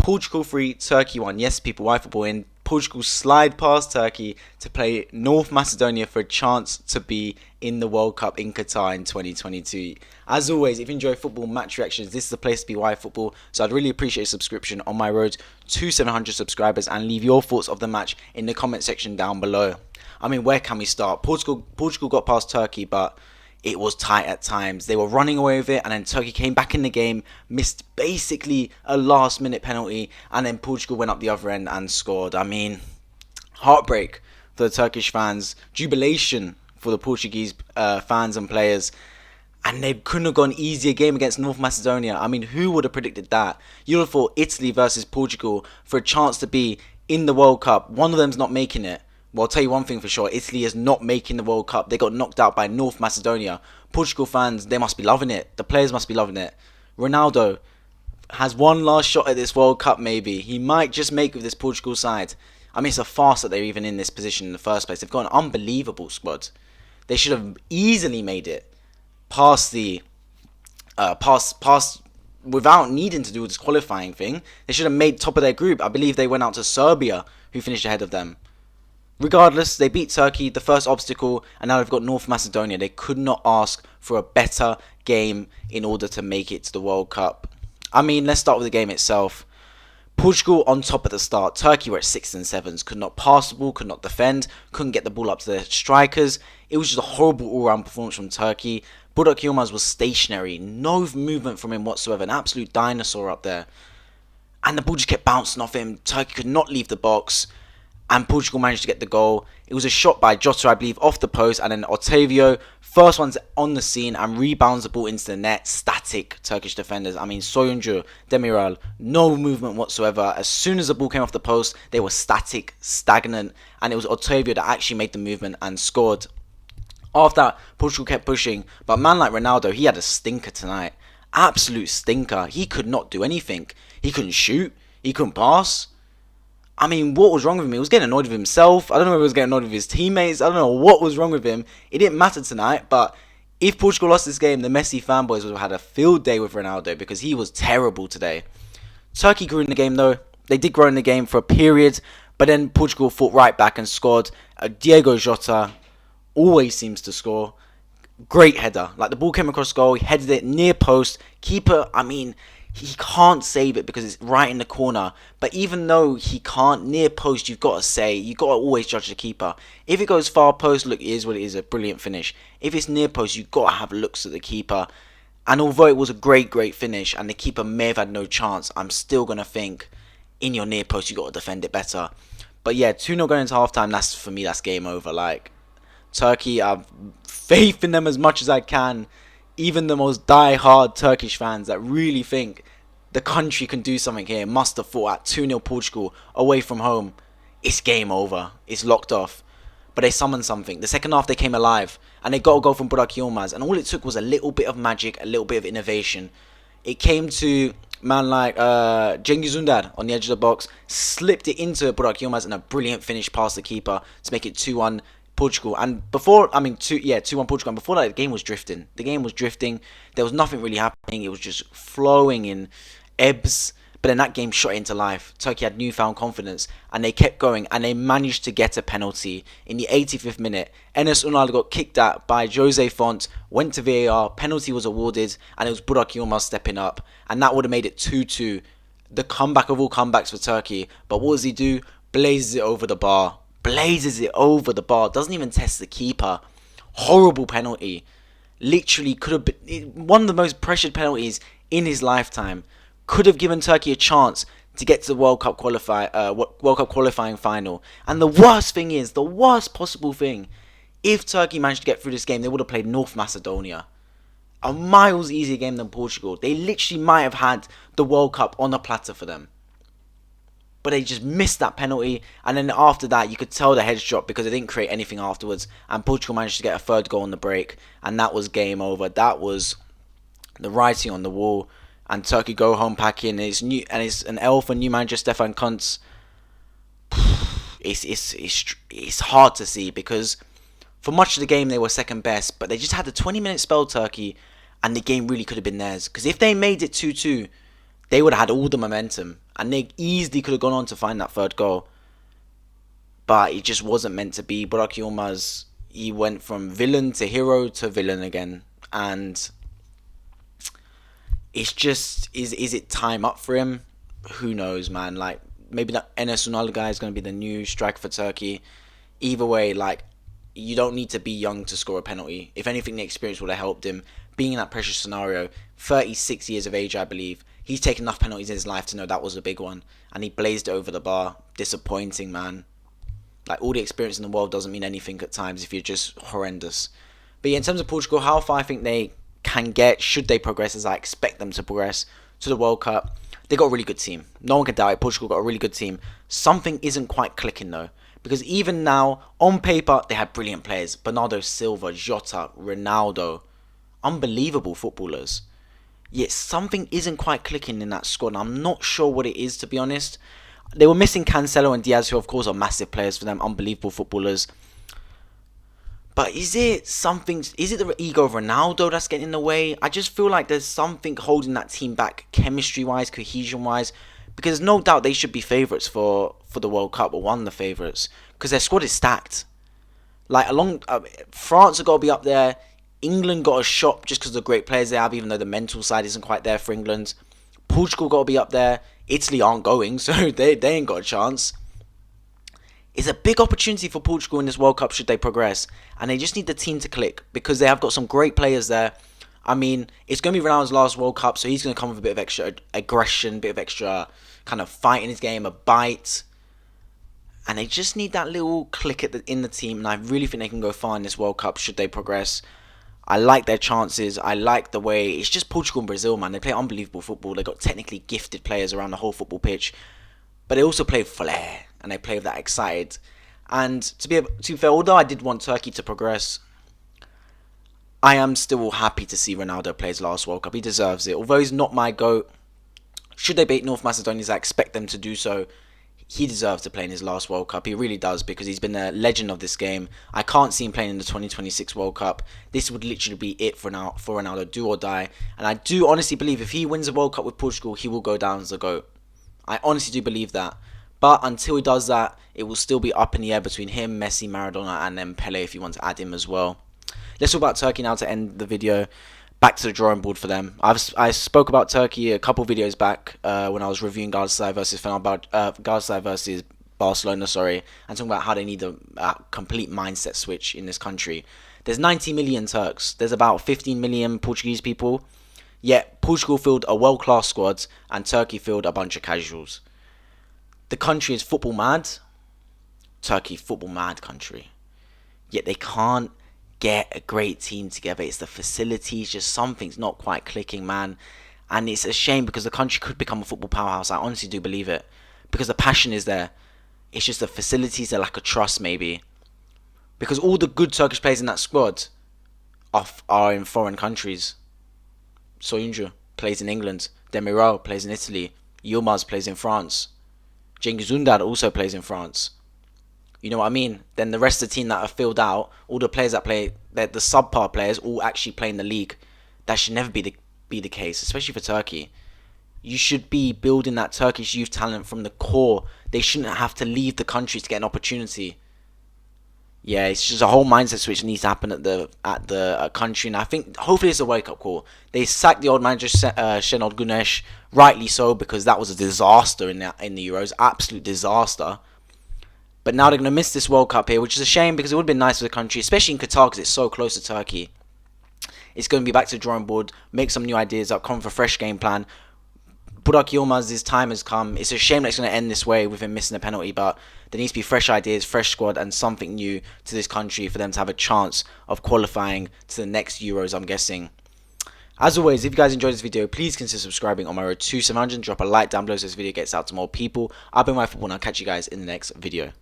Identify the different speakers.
Speaker 1: Portugal 3, Turkey 1. Yes, people, why football in? Portugal slide past Turkey to play North Macedonia for a chance to be in the World Cup in Qatar in 2022. As always, if you enjoy football match reactions, this is the place to be. Why football? So I'd really appreciate a subscription on my road to 700 subscribers, and leave your thoughts of the match in the comment section down below. I mean, where can we start? Portugal got past Turkey, but it was tight at times. They were running away with it, and then Turkey came back in the game, missed basically a last-minute penalty, and then Portugal went up the other end and scored. I mean, heartbreak for the Turkish fans, jubilation for the Portuguese fans and players, and they couldn't have gone an easier game against North Macedonia. I mean, who would have predicted that? You would have thought Italy versus Portugal for a chance to be in the World Cup. One of them's not making it. Well, I'll tell you one thing for sure. Italy is not making the World Cup. They got knocked out by North Macedonia. Portugal fans, they must be loving it. The players must be loving it. Ronaldo has one last shot at this World Cup, maybe. He might just make it with this Portugal side. I mean, it's a farce that they're even in this position in the first place. They've got an unbelievable squad. They should have easily made it past the... past without needing to do this qualifying thing. They should have made top of their group. I believe they went out to Serbia, who finished ahead of them. Regardless, they beat Turkey, the first obstacle, and now they've got North Macedonia. They could not ask for a better game in order to make it to the World Cup. I mean, let's start with the game itself. Portugal on top at the start. Turkey were at 6s and 7s. Could not pass the ball, could not defend, couldn't get the ball up to their strikers. It was just a horrible all-round performance from Turkey. Burak Yilmaz was stationary. No movement from him whatsoever. An absolute dinosaur up there. And the ball just kept bouncing off him. Turkey could not leave the box. And Portugal managed to get the goal. It was a shot by Jota, I believe, off the post. And then Otavio, first one's on the scene and rebounds the ball into the net. Static Turkish defenders. I mean, Soyuncu, Demiral, no movement whatsoever. As soon as the ball came off the post, they were static, stagnant. And it was Otavio that actually made the movement and scored. After that, Portugal kept pushing. But a man like Ronaldo, he had a stinker tonight. Absolute stinker. He could not do anything. He couldn't shoot. He couldn't pass. I mean, what was wrong with him? He was getting annoyed with himself. I don't know if he was getting annoyed with his teammates. I don't know what was wrong with him. It didn't matter tonight, but if Portugal lost this game, the Messi fanboys would have had a field day with Ronaldo because he was terrible today. Turkey grew in the game though. They did grow in the game for a period, but then Portugal fought right back and scored. Diego Jota always seems to score. Great header. Like, the ball came across goal, he headed it near post. Keeper, I mean, he can't save it because it's right in the corner. But even though he can't, near post, you've got to always judge the keeper. If it goes far post, look, it is what it is, a brilliant finish. If it's near post, you've got to have looks at the keeper. And although it was a great finish and the keeper may have had no chance, I'm still going to think, in your near post, you've got to defend it better. But yeah, 2-0 going into halftime, for me, that's game over. Like, Turkey, I have faith in them as much as I can. Even the most die-hard Turkish fans that really think the country can do something here must have thought at 2-0 Portugal away from home, it's game over. It's locked off. But they summoned something. The second half, they came alive. And they got a goal from Burak Yilmaz. And all it took was a little bit of magic, a little bit of innovation. It came to man like Cengiz Ünder on the edge of the box. Slipped it into Burak Yilmaz and a brilliant finish past the keeper to make it 2-1. Portugal. And before, 2-1 Portugal. And before that, the game was drifting. There was nothing really happening. It was just flowing in ebbs. But then that game shot into life. Turkey had newfound confidence. And they kept going. And they managed to get a penalty in the 85th minute. Enes Ünal got kicked at by Jose Font. Went to VAR. Penalty was awarded. And it was Burak Yilmaz stepping up. And that would have made it 2-2. The comeback of all comebacks for Turkey. But what does he do? Blazes it over the bar. Doesn't even test the keeper. Horrible penalty. Literally could have been one of the most pressured penalties in his lifetime. Could have given Turkey a chance to get to the World Cup qualifying final. And the worst possible thing, if Turkey managed to get through this game, they would have played North Macedonia. A miles easier game than Portugal. They literally might have had the World Cup on a platter for them. But they just missed that penalty. And then after that, you could tell the heads dropped because they didn't create anything afterwards. And Portugal managed to get a third goal on the break. And that was game over. That was the writing on the wall. And Turkey go home packing. It's an L for new manager Stefan Kuntz. It's hard to see because for much of the game they were second best. But they just had a 20-minute spell, Turkey. And the game really could have been theirs. Because if they made it 2-2... they would have had all the momentum, and they easily could have gone on to find that third goal. But it just wasn't meant to be. Burak Yilmaz, he went from villain to hero to villain again, and it's just, is it time up for him? Who knows, man. Like, maybe that Enes Ünal guy is going to be the new striker for Turkey. Either way, like, you don't need to be young to score a penalty. If anything, the experience would have helped him. Being in that pressure scenario, 36 years of age, I believe. He's taken enough penalties in his life to know that was a big one. And he blazed it over the bar. Disappointing, man. Like, all the experience in the world doesn't mean anything at times if you're just horrendous. But yeah, in terms of Portugal, how far I think they can get, should they progress as I expect them to progress to the World Cup. They got a really good team. No one can doubt it. Portugal got a really good team. Something isn't quite clicking though. Because even now, on paper, they had brilliant players. Bernardo Silva, Jota, Ronaldo. Unbelievable footballers. Yet something isn't quite clicking in that squad. And I'm not sure what it is, to be honest. They were missing Cancelo and Diaz, who of course are massive players for them. Unbelievable footballers. But is it the ego of Ronaldo that's getting in the way? I just feel like there's something holding that team back, chemistry-wise, cohesion-wise. Because no doubt they should be favourites for the World Cup, or one of the favourites. Because their squad is stacked. Like, France have got to be up there. England got a shot just because of the great players they have, even though the mental side isn't quite there for England. Portugal got to be up there. Italy aren't going, so they ain't got a chance. It's a big opportunity for Portugal in this World Cup should they progress. And they just need the team to click, because they have got some great players there. I mean, it's going to be Ronaldo's last World Cup, so he's going to come with a bit of extra aggression, a bit of extra kind of fight in his game, a bite. And they just need that little click in the team. And I really think they can go far in this World Cup should they progress. I like their chances. I like the way, it's just Portugal and Brazil, man. They play unbelievable football. They've got technically gifted players around the whole football pitch. But they also play with flair. And they play with that excited. And to be fair, although I did want Turkey to progress, I am still happy to see Ronaldo play his last World Cup. He deserves it. Although he's not my GOAT, should they beat North Macedonia as I expect them to do so, he deserves to play in his last World Cup. He really does, because he's been a legend of this game. I can't see him playing in the 2026 World Cup. This would literally be it for Ronaldo, do or die. And I do honestly believe if he wins the World Cup with Portugal, he will go down as the GOAT. I honestly do believe that. But until he does that, it will still be up in the air between him, Messi, Maradona, and then Pele if you want to add him as well. Let's talk about Turkey now to end the video. Back to the drawing board for them. I spoke about Turkey a couple videos back when I was reviewing Galatasaray versus Barcelona, and talking about how they need a complete mindset switch in this country. There's 90 million Turks. There's about 15 million Portuguese people. Yet Portugal fielded a world-class squad and Turkey fielded a bunch of casuals. The country is football mad. Turkey, football mad country. Yet they can't get a great team together. It's the facilities, just something's not quite clicking, man. And it's a shame, because the country could become a football powerhouse. I honestly do believe it, because the passion is there. It's just the facilities, the lack of trust maybe, because all the good Turkish players in that squad are in foreign countries. Soyuncu plays in England. Demiral plays in Italy. Yilmaz plays in France. Cengiz Ünder also plays in France. You know what I mean? Then the rest of the team that are filled out, all the players that play, the subpar players, all actually play in the league. That should never be the case, especially for Turkey. You should be building that Turkish youth talent from the core. They shouldn't have to leave the country to get an opportunity. Yeah, it's just a whole mindset switch that needs to happen at the country, and I think hopefully it's a wake-up call. They sacked the old manager Şenol Güneş, rightly so, because that was a disaster in the Euros, absolute disaster. But now they're going to miss this World Cup here, which is a shame, because it would have been nice for the country, especially in Qatar, because it's so close to Turkey. It's going to be back to the drawing board, make some new ideas up, come with a fresh game plan. Burak Yilmaz's time has come. It's a shame that it's going to end this way with him missing a penalty, but there needs to be fresh ideas, fresh squad, and something new to this country for them to have a chance of qualifying to the next Euros, I'm guessing. As always, if you guys enjoyed this video, please consider subscribing on my road to 700. Drop a like down below so this video gets out to more people. I've been MyFootball, and I'll catch you guys in the next video.